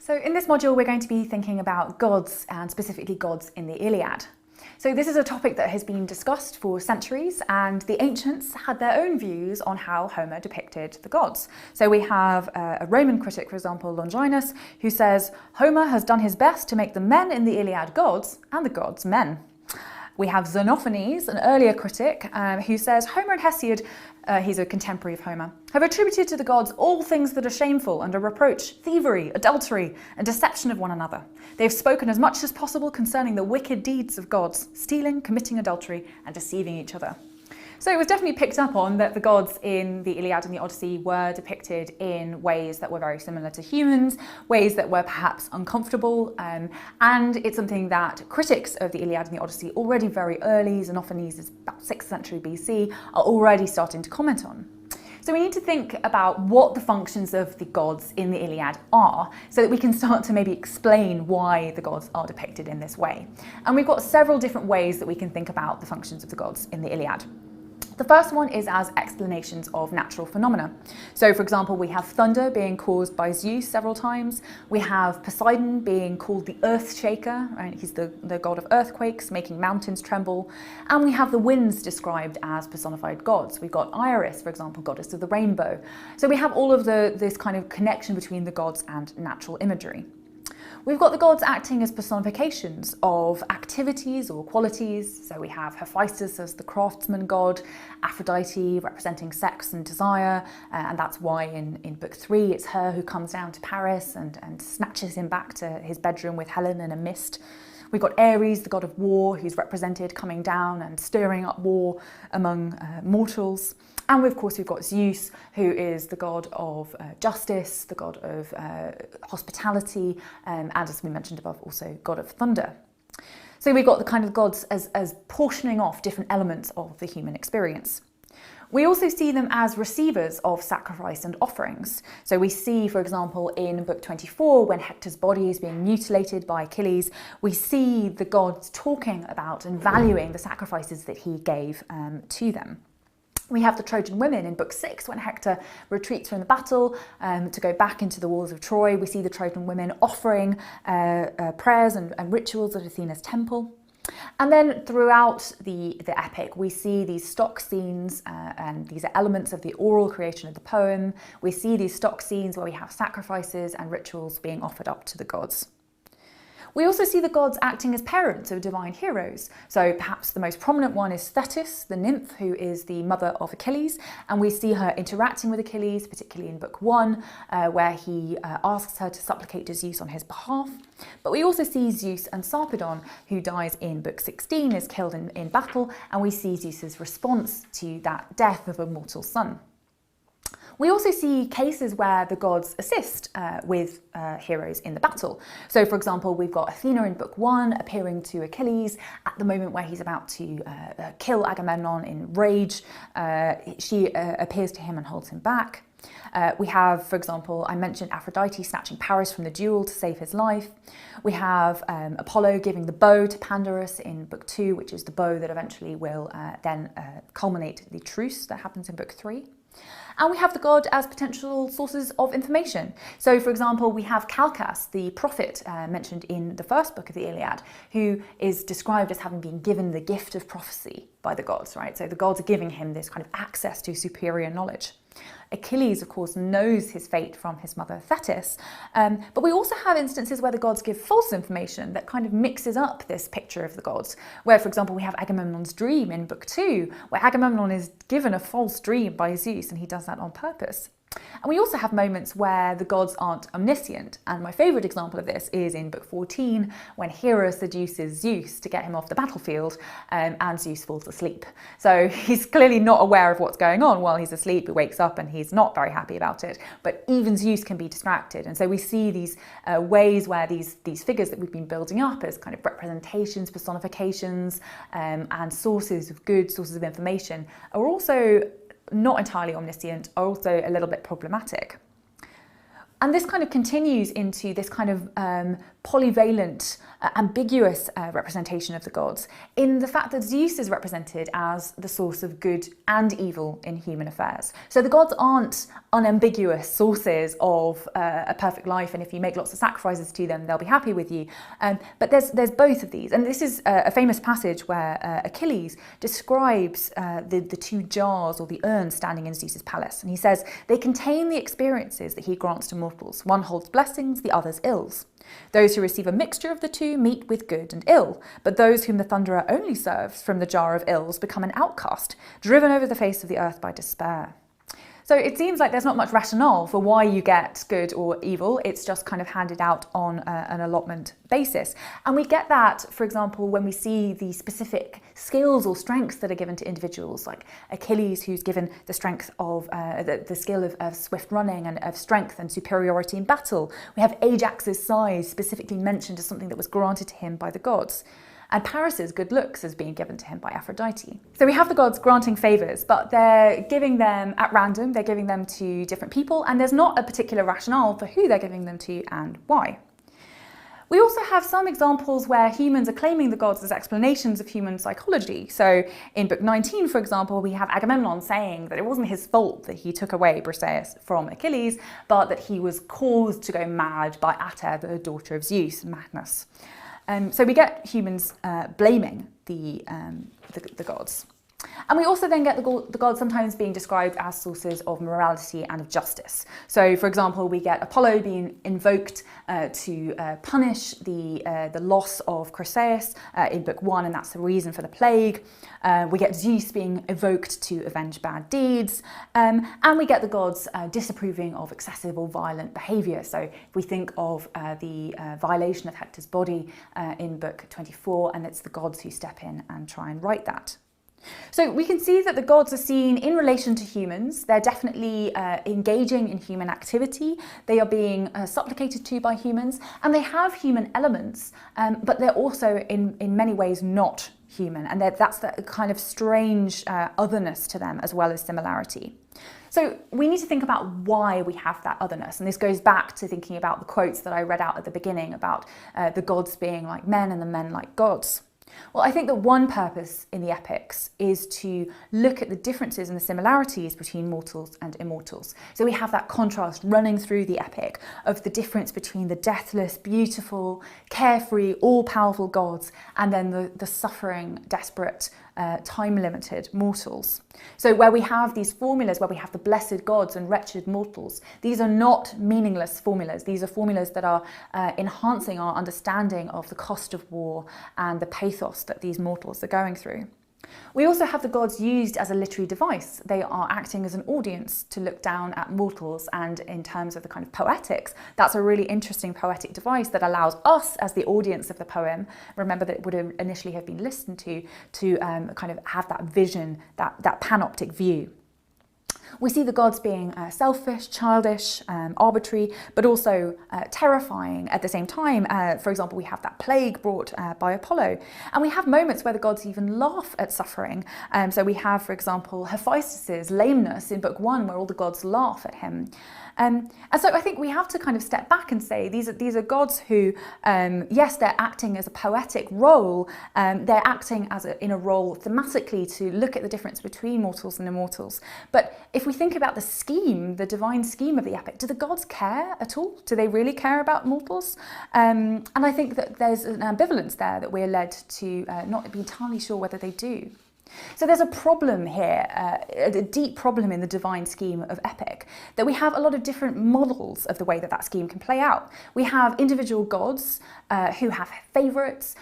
So in this module, we're going to be thinking about gods, and specifically gods in the Iliad. So this is a topic that has been discussed for centuries, and the ancients had their own views on how Homer depicted the gods. So we have a Roman critic, for example, Longinus, who says, Homer has done his best to make the men in the Iliad gods and the gods men. We have Xenophanes, an earlier critic, who says Homer and Hesiod, he's a contemporary of Homer, have attributed to the gods all things that are shameful and a reproach, thievery, adultery, and deception of one another. They have spoken as much as possible concerning the wicked deeds of gods, stealing, committing adultery, and deceiving each other. So it was definitely picked up on that the gods in the Iliad and the Odyssey were depicted in ways that were very similar to humans, ways that were perhaps uncomfortable, and it's something that critics of the Iliad and the Odyssey already very early, Xenophanes is about 6th century BC, are already starting to comment on. So we need to think about what the functions of the gods in the Iliad are, so that we can start to maybe explain why the gods are depicted in this way. And we've got several different ways that we can think about the functions of the gods in the Iliad. The first one is as explanations of natural phenomena. So for example, we have thunder being caused by Zeus several times. We have Poseidon being called the earth shaker, right? He's the god of earthquakes, making mountains tremble. And we have the winds described as personified gods. We've got Iris, for example, goddess of the rainbow. So we have all of this kind of connection between the gods and natural imagery. We've got the gods acting as personifications of activities or qualities. So we have Hephaestus as the craftsman god, Aphrodite representing sex and desire, and that's why in book 3 it's her who comes down to Paris and snatches him back to his bedroom with Helen in a mist. We've got Ares, the god of war, who's represented coming down and stirring up war among mortals. And of course we've got Zeus, who is the god of justice, the god of hospitality, and as we mentioned above, also god of thunder. So we've got the kind of gods as portioning off different elements of the human experience. We also see them as receivers of sacrifice and offerings. So we see, for example, in book 24, when Hector's body is being mutilated by Achilles, we see the gods talking about and valuing the sacrifices that he gave to them. We have the Trojan women in book 6, when Hector retreats from the battle to go back into the walls of Troy. We see the Trojan women offering prayers and rituals at Athena's temple. And then throughout the epic, we see these stock scenes, and these are elements of the oral creation of the poem. We see these stock scenes where we have sacrifices and rituals being offered up to the gods. We also see the gods acting as parents of divine heroes. So perhaps the most prominent one is Thetis, the nymph, who is the mother of Achilles. And we see her interacting with Achilles, particularly in book 1, where he asks her to supplicate to Zeus on his behalf. But we also see Zeus and Sarpedon, who dies in book 16, is killed in battle. And we see Zeus's response to that death of a mortal son. We also see cases where the gods assist with heroes in the battle. So for example, we've got Athena in book 1 appearing to Achilles at the moment where he's about to kill Agamemnon in rage. She appears to him and holds him back. We have, for example, I mentioned Aphrodite snatching Paris from the duel to save his life. We have Apollo giving the bow to Pandarus in book 2, which is the bow that eventually will then culminate the truce that happens in book 3. And we have the god as potential sources of information. So for example, we have Calchas, the prophet mentioned in the first book of the Iliad, who is described as having been given the gift of prophecy by the gods, right? So the gods are giving him this kind of access to superior knowledge. Achilles, of course, knows his fate from his mother Thetis, but we also have instances where the gods give false information that kind of mixes up this picture of the gods, where, for example, we have Agamemnon's dream in book 2, where Agamemnon is given a false dream by Zeus, and he does that on purpose. And we also have moments where the gods aren't omniscient, and my favourite example of this is in book 14, when Hera seduces Zeus to get him off the battlefield, and Zeus falls asleep. So he's clearly not aware of what's going on while he's asleep. He wakes up and he's not very happy about it, but even Zeus can be distracted. And so we see these ways where these figures that we've been building up as kind of representations, personifications, and sources of good, sources of information are also not entirely omniscient, are also a little bit problematic. And this kind of continues into this kind of polyvalent, ambiguous representation of the gods in the fact that Zeus is represented as the source of good and evil in human affairs. So the gods aren't unambiguous sources of a perfect life, and if you make lots of sacrifices to them, they'll be happy with you. But there's both of these, and this is a famous passage where Achilles describes the two jars or the urns standing in Zeus's palace, and he says they contain the experiences that he grants to mortals. One holds blessings, the other's ills. Those who receive a mixture of the two meet with good and ill, but those whom the thunderer only serves from the jar of ills become an outcast, driven over the face of the earth by despair. So it seems like there's not much rationale for why you get good or evil. It's just kind of handed out on an allotment basis. And we get that, for example, when we see the specific skills or strengths that are given to individuals, like Achilles, who's given the strength of the skill of swift running and of strength and superiority in battle. We have Ajax's size specifically mentioned as something that was granted to him by the gods. And Paris's good looks as being given to him by Aphrodite. So we have the gods granting favours, but they're giving them at random, they're giving them to different people, and there's not a particular rationale for who they're giving them to and why. We also have some examples where humans are claiming the gods as explanations of human psychology. So in book 19, for example, we have Agamemnon saying that it wasn't his fault that he took away Briseis from Achilles, but that he was caused to go mad by Atta, the daughter of Zeus, madness. So we get humans blaming the gods. And we also then get the gods sometimes being described as sources of morality and of justice. So, for example, we get Apollo being invoked to punish the loss of Chryseis in book 1, and that's the reason for the plague. We get Zeus being evoked to avenge bad deeds. And we get the gods disapproving of excessive or violent behaviour. So if we think of the violation of Hector's body in book 24, and it's the gods who step in and try and right that. So we can see that the gods are seen in relation to humans. They're definitely engaging in human activity. They are being supplicated to by humans, and they have human elements, but they're also in many ways not human, and that's the kind of strange otherness to them as well as similarity. So we need to think about why we have that otherness, and this goes back to thinking about the quotes that I read out at the beginning about the gods being like men and the men like gods. Well, I think that one purpose in the epics is to look at the differences and the similarities between mortals and immortals. So we have that contrast running through the epic of the difference between the deathless, beautiful, carefree, all-powerful gods and then the suffering, desperate, time-limited mortals. So where we have these formulas, where we have the blessed gods and wretched mortals, these are not meaningless formulas. These are formulas that are enhancing our understanding of the cost of war and the pathos that these mortals are going through. We also have the gods used as a literary device. They are acting as an audience to look down at mortals, and in terms of the kind of poetics, that's a really interesting poetic device that allows us as the audience of the poem, remember that it would initially have been listened to kind of have that vision, that panoptic view. We see the gods being selfish, childish, arbitrary, but also terrifying at the same time. For example, we have that plague brought by Apollo. And we have moments where the gods even laugh at suffering. So we have, for example, Hephaestus' lameness in book 1, where all the gods laugh at him. And so I think we have to kind of step back and say these are gods who, yes, they're acting as a poetic role. They're acting in a role thematically to look at the difference between mortals and immortals. But if we think about the scheme, the divine scheme of the epic, do the gods care at all? Do they really care about mortals? And I think that there's an ambivalence there that we're led to not be entirely sure whether they do. So there's a problem here, a deep problem in the divine scheme of epic, that we have a lot of different models of the way that scheme can play out. We have individual gods who have favourites,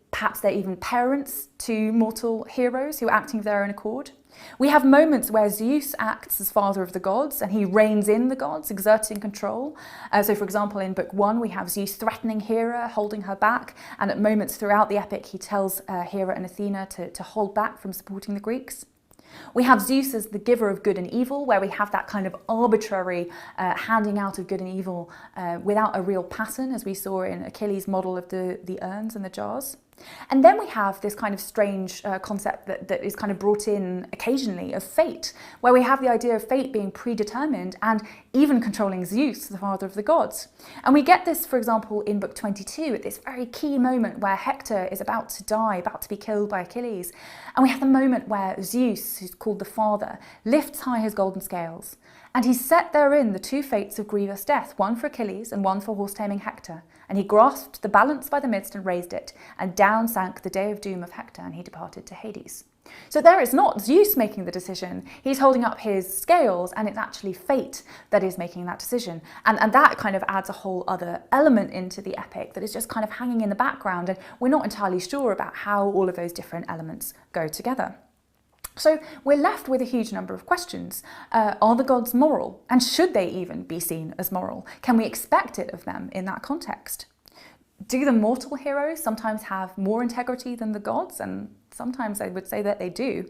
perhaps they're even parents to mortal heroes who are acting of their own accord. We have moments where Zeus acts as father of the gods and he reins in the gods, exerting control. So for example, in book 1, we have Zeus threatening Hera, holding her back. And at moments throughout the epic, he tells Hera and Athena to hold back from supporting the Greeks. We have Zeus as the giver of good and evil, where we have that kind of arbitrary handing out of good and evil without a real pattern, as we saw in Achilles' model of the urns and the jars. And then we have this kind of strange concept that is kind of brought in occasionally of fate, where we have the idea of fate being predetermined and even controlling Zeus, the father of the gods. And we get this, for example, in book 22, at this very key moment where Hector is about to die, about to be killed by Achilles. And we have the moment where Zeus, who's called the father, lifts high his golden scales. And he set therein the two fates of grievous death, one for Achilles and one for horse-taming Hector. And he grasped the balance by the midst and raised it, and down sank the day of doom of Hector, and he departed to Hades. So there is not Zeus making the decision, he's holding up his scales, and it's actually fate that is making that decision. And that kind of adds a whole other element into the epic that is just kind of hanging in the background, and we're not entirely sure about how all of those different elements go together. So we're left with a huge number of questions. Are the gods moral? And should they even be seen as moral? Can we expect it of them in that context? Do the mortal heroes sometimes have more integrity than the gods? And sometimes I would say that they do.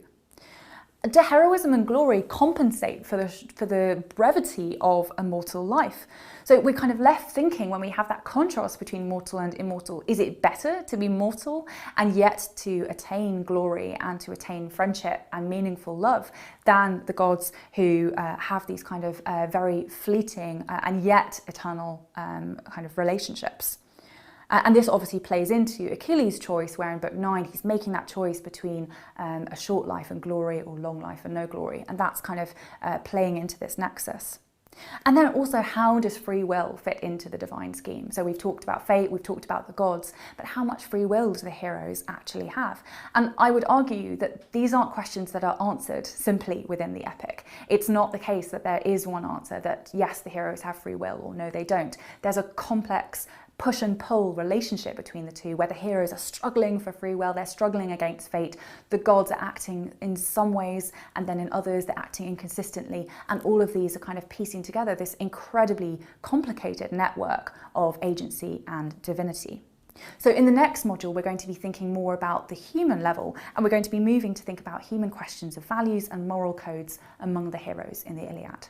Do heroism and glory compensate for the brevity of a mortal life? So we're kind of left thinking, when we have that contrast between mortal and immortal, is it better to be mortal and yet to attain glory and to attain friendship and meaningful love than the gods who have these kind of very fleeting and yet eternal kind of relationships? And this obviously plays into Achilles' choice, where in book 9 he's making that choice between a short life and glory or long life and no glory. And that's kind of playing into this nexus. And then also, how does free will fit into the divine scheme? So we've talked about fate, we've talked about the gods, but how much free will do the heroes actually have? And I would argue that these aren't questions that are answered simply within the epic. It's not the case that there is one answer that yes, the heroes have free will, or no, they don't. There's a complex push and pull relationship between the two, where the heroes are struggling for free will, they're struggling against fate, the gods are acting in some ways, and then in others they're acting inconsistently, and all of these are kind of piecing together this incredibly complicated network of agency and divinity. So in the next module, we're going to be thinking more about the human level, and we're going to be moving to think about human questions of values and moral codes among the heroes in the Iliad.